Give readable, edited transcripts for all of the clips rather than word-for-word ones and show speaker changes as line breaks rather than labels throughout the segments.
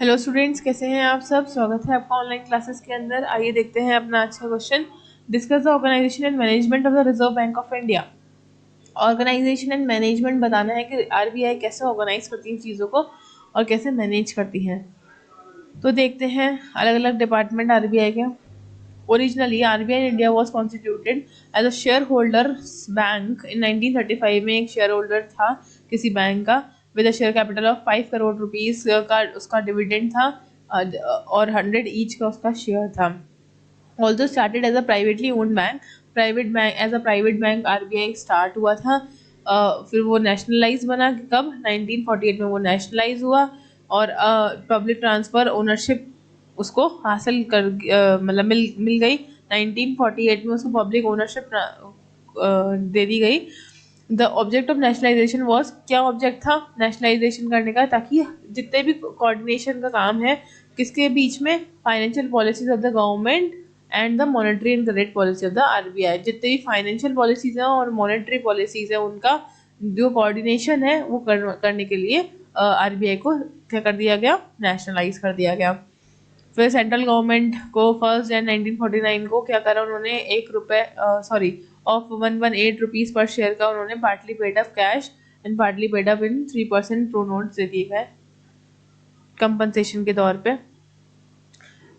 Hello students, कैसे हैं आप सब। स्वागत है आपका ऑनलाइन क्लासेस के अंदर। आइए देखते हैं अपना आज का question. Discuss the organisation and management of the Reserve Bank of India. Organisation and management बताना है कि आरबीआई कैसे ऑर्गेनाइज करती है चीज़ों को और कैसे मैनेज करती है। तो देखते हैं अलग अलग डिपार्टमेंट आरबीआई के। Originally RBI India was constituted as a share holder bank in 1935 में। एक शेयर होल्डर था किसी बैंक का with a share capital of 5 crore rupees का उसका डिविडेंड था और 100 ईच का उसका शेयर था। Also started as a privately owned bank, private bank RBI start हुआ था। फिर वो नेशनलाइज बना कब 1948 में वो नेशनलाइज हुआ और पब्लिक ट्रांसफर ओनरशिप उसको हासिल कर मतलब मिल गई 1948 में उसको पब्लिक ओनरशिप दे दी गई। The object of nationalisation was, क्या ऑब्जेक्ट था नेशनलाइजेशन करने का, ताकि जितने भी कोऑर्डिनेशन का काम है किसके बीच में, financial policies of the government and the monetary and credit policy of the RBI. जितने भी फाइनेंशियल पॉलिसीज हैं और मॉनेटरी पॉलिसीज हैं उनका जो कोऑर्डिनेशन है वो करने के लिए आरबीआई को क्या कर दिया गया, नेशनलाइज कर दिया गया। फिर सेंट्रल गवर्नमेंट को 1 जनवरी 1949 को क्या करा उन्होंने, ऑफ 118 रुपीज़ पर शेयर का उन्होंने partly paid up cash and partly paid up in 3% pro notes दे दिए गए कंपनसेशन के तौर पे।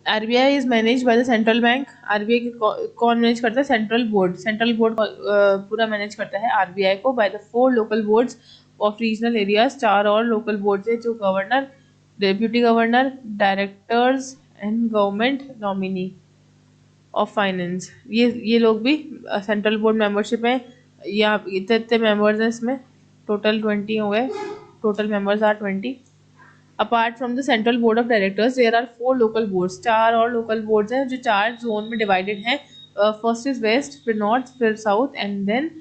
RBI is manage by the central bank. RBI के कौन मैनेज करता है, सेंट्रल बोर्ड। सेंट्रल बोर्ड पूरा मैनेज करता है आरबीआई को by the 4 local boards of regional areas. 4 और लोकल बोर्ड है जो governor, deputy governor, directors and government nominee of finance. ये लोग भी सेंट्रल बोर्ड मेंबरशिप है। यहाँ इतने मेंबर्स हैं इसमें, टोटल 20 हो गए। Total members are 20। Apart from the central board of directors there are 4 local boards. 4 और लोकल बोर्ड्स हैं जो 4 जोन में डिवाइडेड हैं। फर्स्ट इज वेस्ट, फिर नॉर्थ, फिर south and then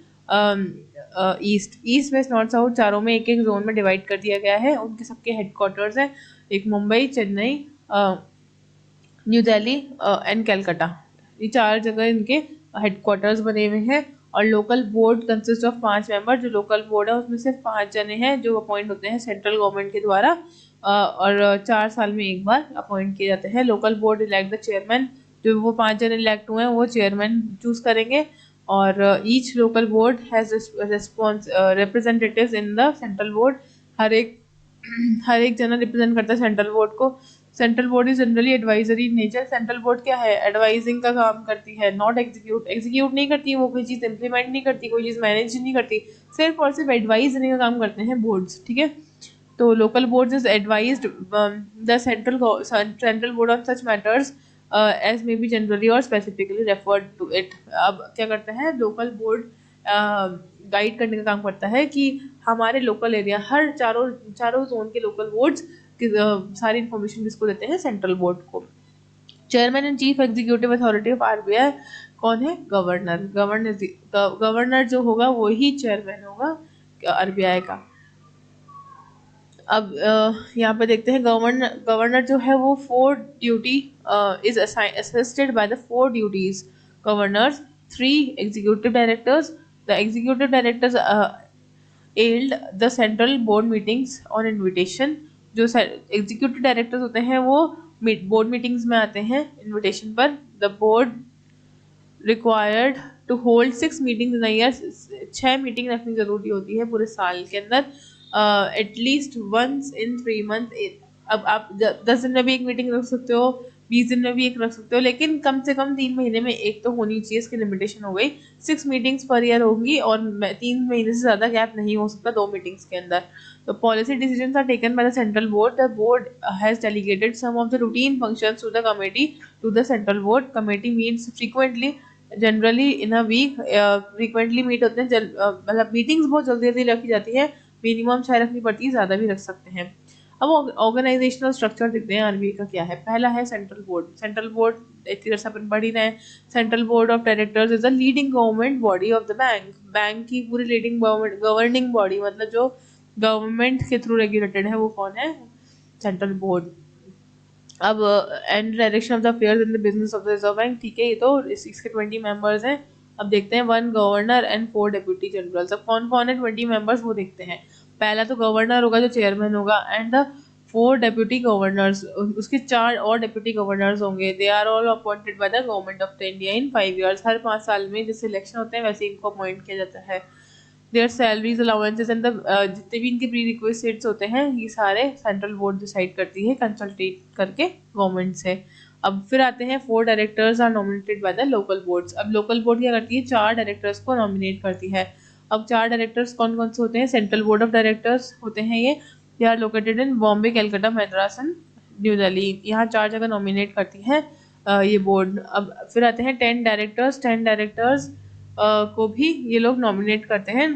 east. East west north south चारों में एक एक जोन में डिवाइड कर दिया गया है। उनके सबके हेडक्वार्टर्स हैं, एक मुंबई, चेन्नई, न्यू दिल्ली एंड कलकत्ता। ये 4 जगह इनके हेडक्वार्टर्स बने हुए हैं। और local board consist of 5 member. जो लोकल बोर्ड है उसमें सिर्फ 5 जने हैं जो अपॉइंट होते हैं सेंट्रल गवर्नमेंट के द्वारा और 4 साल में एक बार अपॉइंट किए जाते हैं। Local board elect the chairman. जो वो 5 जने इलेक्ट हुए हैं वो चेयरमैन चूज करेंगे। और each local board has representatives in the central board. हर एक जना रिप्रेजेंट करता है सेंट्रल बोर्ड को। Central board is generally advisory nature. Central board क्या है, एडवाइजिंग का काम करती है, नॉट एग्जीक्यूट। एग्जीक्यूट नहीं करती है, वो कोई चीज़ इंप्लीमेंट नहीं करती, कोई चीज़ मैनेज नहीं करती, सिर्फ और सिर्फ एडवाइस देने का काम करते हैं बोर्ड्स। ठीक है, तो local boards is advised the central board on such matters as may be generally or specifically referred to it. अब क्या करते हैं लोकल बोर्ड, गाइड करने का काम करता है कि हमारे लोकल एरिया, हर चारों जोन के लोकल बोर्ड्स की सारी इन्फॉर्मेशन किसको देते हैं, सेंट्रल बोर्ड को। Chairman and chief executive authority of RBI कौन है, गवर्नर। गवर्नर जो होगा वही चेयरमैन होगा आरबीआई का। अब यहाँ पे देखते हैं गवर्नर जो है वो 4 duty is assisted by the 4 duties governors, 3 executive directors. The executive directors held the central board meetings on invitation. जो एग्जीक्यूटिव डायरेक्टर्स होते हैं वो बोर्ड मीटिंग्स में आते हैं इन्विटेशन पर। The board required to hold 6 meetings in year. 6 meeting रखनी जरूरी होती है पूरे साल के अंदर, एटलीस्ट वंस इन 3 मंथ। अब आप 10 दिन में भी एक मीटिंग रख सकते हो, 20 दिन में भी एक रख सकते हो, लेकिन कम से कम 3 महीने में एक तो होनी चाहिए। इसकी लिमिटेशन हो गई 6 मीटिंग्स पर ईयर होंगी और 3 महीने से ज़्यादा गैप नहीं हो सकता 2 मीटिंग्स के अंदर। तो policy decisions are taken by the central board. The board has delegated some of the routine functions to the committee to the central board. Committee meets frequently, generally in a week. Frequently meet होते हैं, मतलब meetings बहुत जल्दी जल्दी रखी जाती है, minimum 6 रखनी पड़ती है, ज़्यादा भी रख सकते हैं। अब ऑर्गेनाइजेशनल स्ट्रक्चर देखते हैं आरबीआई का क्या है। पहला है सेंट्रल बोर्ड। सेंट्रल बोर्ड इतनी देर से अपन पढ़ ही रहे हैं। Central board of directors is the leading government body of the bank. Bank की पूरी लीडिंग गवर्निंग बॉडी, मतलब जो गवर्नमेंट के थ्रू रेगुलेटेड है वो कौन है, सेंट्रल बोर्ड। अब and direction of the affairs in the business of the Reserve bank. ठीक है, ये तो इसके 20 मेंबर्स हैं। अब देखते हैं 1 गवर्नर एंड 4 डेप्यूटी जनरल। अब कौन कौन है 20 मेंबर्स वो देखते हैं। पहला तो गवर्नर होगा जो चेयरमैन होगा एंड द 4 डेप्यूटी गवर्नर्स, उसके 4 और डेप्यूटी गवर्नर्स होंगे। They are all appointed by the government of India in 5 years. हर 5 साल में जैसे इलेक्शन होते हैं वैसे इनको अपॉइंट किया जाता है। There salaries allowances and the जितने भी इनके प्री रिक्विजिट्स होते हैं ये सारे सेंट्रल बोर्ड डिसाइड करती है कंसल्टेट करके गवर्नमेंट से। अब फिर आते हैं 4 directors are nominated by the local boards. अब लोकल बोर्ड क्या करती है, 4 डायरेक्टर्स को नॉमिनेट करती है। अब 4 डायरेक्टर्स कौन कौन से होते हैं, सेंट्रल बोर्ड ऑफ डायरेक्टर्स होते हैं ये, they are located in Bombay, Calcutta, Madras and New Delhi. यहाँ 4 जगह नॉमिनेट करती है ये बोर्ड। अब फिर आते हैं 10 डायरेक्टर्स। 10 डायरेक्टर्स को भी ये लोग नॉमिनेट करते हैं।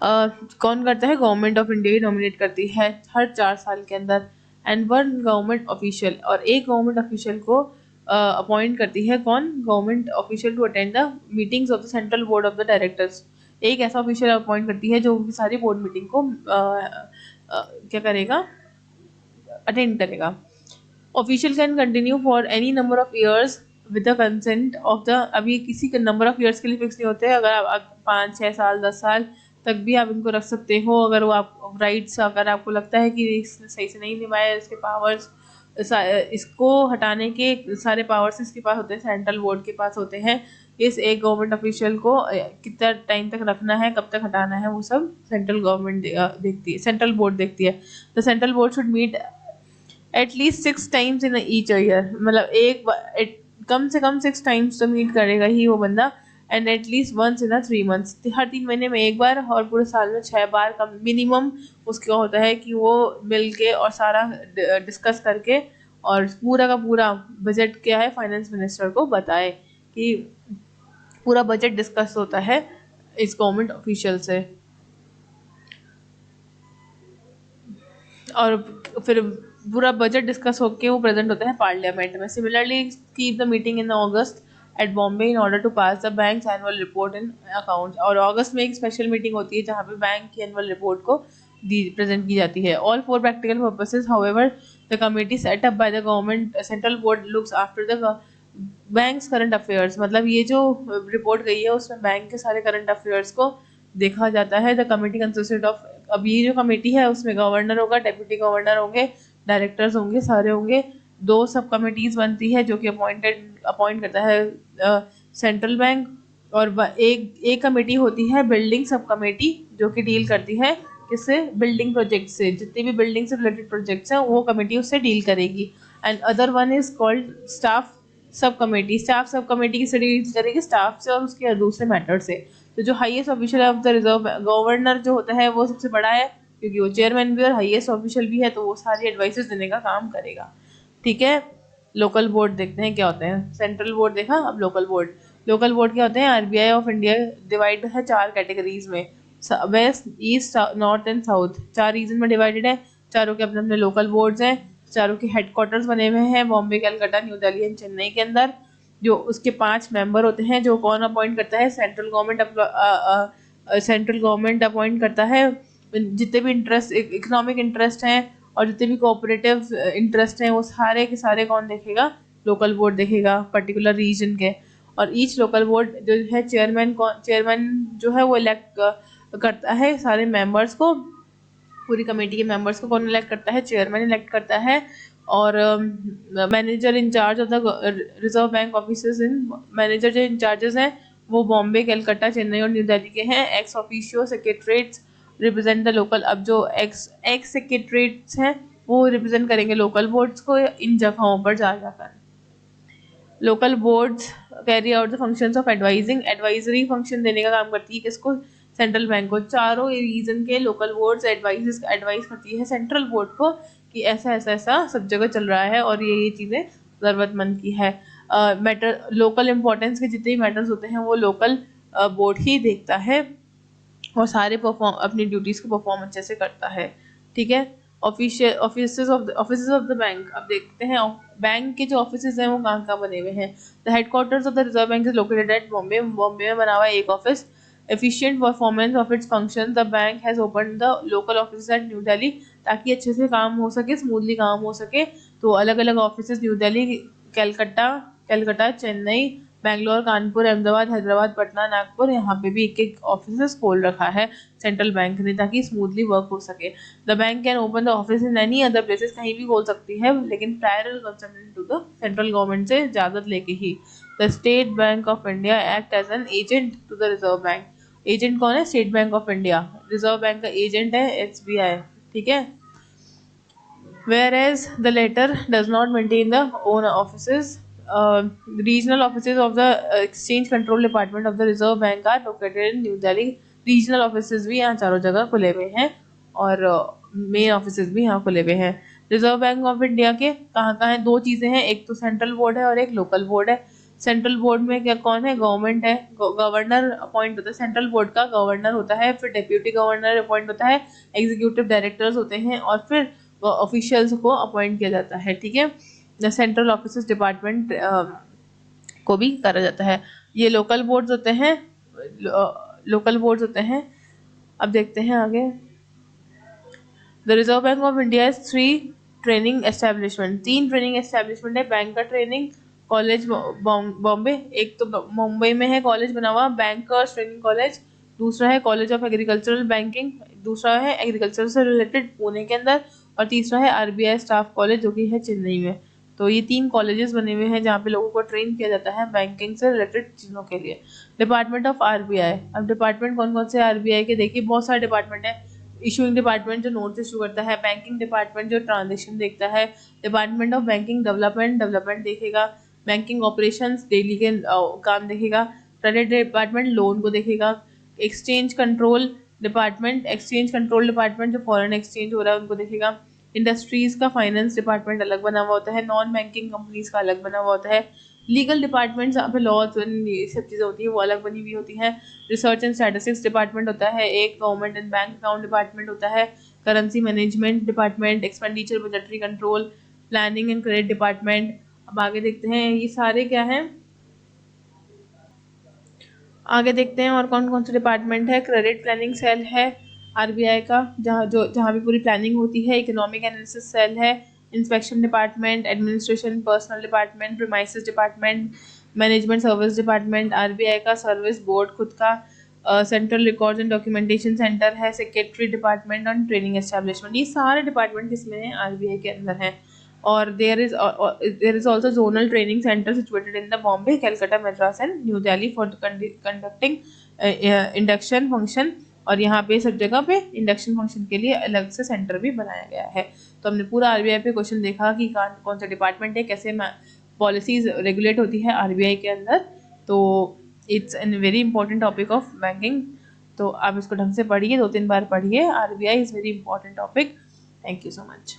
कौन करता है, government of India he nominate करती है हर 4 साल के अंदर। एंड 1 गवर्नमेंट ऑफिशियल, और एक गवर्नमेंट ऑफिशियल को अपॉइंट करती है कौन, government official to attend the meetings of the central board of the directors. एक ऐसा ऑफिशियल अपॉइंट करती है जो सारी बोर्ड मीटिंग को क्या करेगा, अटेंड करेगा। Official can continue for any number of years with the consent of the, अभी किसी के नंबर ऑफ ईयर्स के लिए फिक्स नहीं होते, अगर आप 5, 6 साल, 10 साल तक भी आप इनको रख सकते हो। अगर वो आप राइट्स, अगर आपको लगता है कि इसने सही से नहीं निभाया इसके पावर्स, इसको हटाने के सारे पावर्स इसके पास होते हैं, सेंट्रल बोर्ड के पास होते हैं। इस एक गवर्नमेंट ऑफिशियल को कितना टाइम तक रखना है, कब तक हटाना है, वो सब सेंट्रल गवर्नमेंट देखती है, सेंट्रल बोर्ड देखती है। The central board should meet at least 6 times in each year, मतलब कम से कम 6 टाइम्स तो मीट करेगा ही वो बंदा। And at least once in 3 months, हर 3 महीने में एक बार, और पूरे साल में 6 बार कम मिनिमम उसका होता है कि वो मिल के और सारा डिस्कस करके और पूरा का पूरा बजट क्या है फाइनेंस मिनिस्टर को बताए, कि पूरा बजट डिस्कस होता है इस गवर्नमेंट ऑफिशियल से। और फिर पूरा बजट डिस्कस होके वो प्रेजेंट होता है पार्लियामेंट में। Similarly keep the meeting in August at Bombay in order to pass the bank annual report in account. और अगस्त में एक स्पेशल मीटिंग होती है जहाँ पे बैंक की एनुअल रिपोर्ट को प्रेजेंट की जाती है। All for practical purposes however the committee set up by the government central board looks after the banks current affairs, मतलब ये जो रिपोर्ट गई है उसमें बैंक के सारे करंट अफेयर्स को देखा जाता है। द कमेटी कंसिस्टेड ऑफ, अब ये जो कमेटी है उसमें गवर्नर होगा, डेप्यूटी गवर्नर होंगे, डायरेक्टर्स होंगे, सारे होंगे। 2 सब कमेटीज बनती है जो कि अपॉइंट करता है सेंट्रल बैंक। और एक कमेटी होती है बिल्डिंग सब कमेटी, जो कि डील करती है किससे, बिल्डिंग प्रोजेक्ट से, जितने भी बिल्डिंग से रिलेटेड प्रोजेक्ट्स हैं वो कमेटी उससे डील करेगी। And other one is called staff sub committee. Staff sub committee की डील करेगी स्टाफ से और उसके दूसरे मैटर से। तो जो highest official of the reserve, governor जो होता है वो सबसे बड़ा है क्योंकि वो चेयरमैन भी और हाईएस्ट ऑफिशियल भी है, तो वो सारी एडवाइसेस देने का काम करेगा। ठीक है, लोकल बोर्ड देखते हैं क्या होते हैं। सेंट्रल बोर्ड देखा, अब लोकल बोर्ड। लोकल बोर्ड क्या होते हैं, आरबीआई ऑफ इंडिया डिवाइड है 4 कैटेगरीज में, west, east, north and south. 4 region में डिवाइडेड है, चारों के अपने अपने लोकल बोर्ड्स हैं। चारों के हेडक्वार्टर्स बने हुए हैं बॉम्बे, कलकत्ता, न्यू दिल्ली एंड चेन्नई के अंदर। जो उसके 5 मेंबर होते हैं जो कौन अपॉइंट करता है, सेंट्रल गवर्नमेंट अपॉइंट करता है। जितने भी इंटरेस्ट, इकोनॉमिक इंटरेस्ट हैं और जितने भी कोऑपरेटिव इंटरेस्ट हैं वो सारे के सारे कौन देखेगा, लोकल बोर्ड देखेगा पर्टिकुलर रीजन के। और ईच लोकल बोर्ड जो है चेयरमैन जो है वो इलेक्ट करता है सारे मेंबर्स को, पूरी कमेटी के मेंबर्स को कौन इलेक्ट करता है, चेयरमैन इलेक्ट करता है। और manager incharge of the Reserve Bank officers in, manager जो इंचार्जेस हैं वो बॉम्बे, कलकत्ता, चेन्नई और न्यू दिल्ली के हैं। Ex officio secretariats represent the local, अब जो एक्स सेक्रेटरीट्स हैं वो रिप्रेजेंट करेंगे लोकल बोर्ड्स को इन जगहों पर जा जाकर। Local boards carry out the functions of advising, advisory function देने का काम करती है किसको, सेंट्रल बैंक को। चारों रीजन के लोकल बोर्ड्स एडवाइस करती है सेंट्रल बोर्ड को कि ऐसा ऐसा ऐसा सब जगह चल रहा है और ये चीज़ें ज़रूरतमंद की है। मैटर, लोकल इंपॉर्टेंस के जितने भी मैटर्स होते हैं वो लोकल बोर्ड ही देखता है और सारे अपनी ड्यूटीज़ को परफॉर्म अच्छे से करता है। ठीक है, ऑफिसेज ऑफ द बैंक। अब देखते हैं बैंक के जो ऑफिसेज हैं वो कहाँ बने हुए हैं। The headquarters of the Reserve bank is located at Bombay, Bombay में बना हुआ है एक office. Efficient performance of its function, the bank has open the local office at new Delhi, ताकि अच्छे से काम हो सके, स्मूथली काम हो सके। तो अलग अलग ऑफिस न्यू दिल्ली, कलकत्ता, चेन्नई, बेंगलोर, कानपुर, अहमदाबाद, हैदराबाद, पटना, नागपुर, यहाँ पे भी एक एक ऑफिस खोल रखा है सेंट्रल बैंक ने, ताकि स्मूथली वर्क हो सके। The bank can open the office in any other places, कहीं भी खोल सकती है, लेकिन prior consultant to the central government से इजाजत लेके ही। The State Bank of India act as an agent to the Reserve Bank. Agent कौन है? State Bank of India. Reserve Bank का एजेंट है SBI, ठीक है। Whereas the latter does not maintain the own offices. Regional offices of the Exchange Control Department of the Reserve Bank are located in New Delhi. Regional offices भी यहाँ चारों जगह खुले हुए हैं और मेन ऑफिसेज भी यहाँ खुले हुए हैं। रिजर्व बैंक ऑफ इंडिया के कहाँ कहाँ हैं? दो चीज़ें हैं, एक तो सेंट्रल बोर्ड है और एक लोकल बोर्ड है। सेंट्रल बोर्ड में क्या कौन है? गवर्नमेंट है, गवर्नर अपॉइंट होता है। सेंट्रल बोर्ड का गवर्नर होता है, फिर डेप्यूटी गवर्नर अपॉइंट होता है, एग्जीक्यूटिव डायरेक्टर्स होते हैं और फिर ऑफिशियल्स को अपॉइंट किया जाता है, ठीक है। सेंट्रल ऑफिस डिपार्टमेंट को भी करा जाता है। ये लोकल बोर्ड्स होते हैं, लोकल बोर्ड्स होते हैं। अब देखते हैं आगे। The Reserve Bank of India is 3 training establishment, 3 training establishment है। बैंक का ट्रेनिंग कॉलेज बॉम्बे, एक तो मुंबई में है कॉलेज बना हुआ बैंकर्स ट्रेनिंग कॉलेज, दूसरा है कॉलेज ऑफ एग्रीकल्चरल बैंकिंग, दूसरा है एग्रीकल्चर से रिलेटेड पुणे के अंदर, और तीसरा है RBI स्टाफ कॉलेज जो कि है चेन्नई में। तो ये 3 कॉलेजेस बने हुए हैं जहाँ पे लोगों को ट्रेन किया जाता है बैंकिंग से रिलेटेड चीज़ों के लिए। डिपार्टमेंट ऑफ RBI, अब डिपार्टमेंट कौन कौन से RBI के? देखिए बहुत सारे डिपार्टमेंट है। इशूइंग डिपार्टमेंट जो नोट्स इशू करता है, बैंकिंग डिपार्टमेंट जो ट्रांजेक्शन देखता है, डिपार्टमेंट ऑफ बैंकिंग डेवलपमेंट देखेगा, बैंकिंग ऑपरेशंस डेली के काम देखेगा, क्रेडिट डिपार्टमेंट लोन को देखेगा, एक्सचेंज कंट्रोल डिपार्टमेंट जो फॉरेन एक्सचेंज हो रहा है उनको देखेगा, इंडस्ट्रीज का फाइनेंस डिपार्टमेंट अलग बना हुआ होता है, नॉन बैंकिंग कंपनीज का अलग बना हुआ होता है, लीगल डिपार्टमेंट जहाँ पे लॉज ये सब चीज़ें होती है वो अलग बनी हुई होती हैं, रिसर्च एंड स्टैटिस्टिक्स डिपार्टमेंट होता है एक, government and bank account department होता है, currency management department, expenditure budgetary control, planning and credit department. अब आगे देखते हैं ये सारे क्या हैं, आगे देखते हैं और कौन कौन से डिपार्टमेंट है। क्रेडिट प्लानिंग सेल है RBI का, जहाँ भी पूरी प्लानिंग होती है। इकोनॉमिक एनालिसिस सेल है, inspection department, administration personal department, premises department, management service department, RBI का सर्विस बोर्ड खुद का, central records and documentation centre है, सेक्रेटरी डिपार्टमेंट और ट्रेनिंग एस्टेब्लिशमेंट। ये सारे डिपार्टमेंट किसमें हैं? RBI के अंदर हैं। और there is also zonal training center situated in the Bombay, Calcutta, Madras and New Delhi for conducting induction function। और यहाँ पे सब जगह पे इंडक्शन फंक्शन के लिए अलग से सेंटर भी बनाया गया है। तो हमने पूरा RBI पे क्वेश्चन देखा कि कौन सा डिपार्टमेंट है, कैसे पॉलिसीज रेगुलेट होती है RBI के अंदर। तो it's an very important topic of banking, तो आप इसको ढंग से पढ़िए, 2-3 बार पढ़िए। RBI is very important topic. Thank you so much.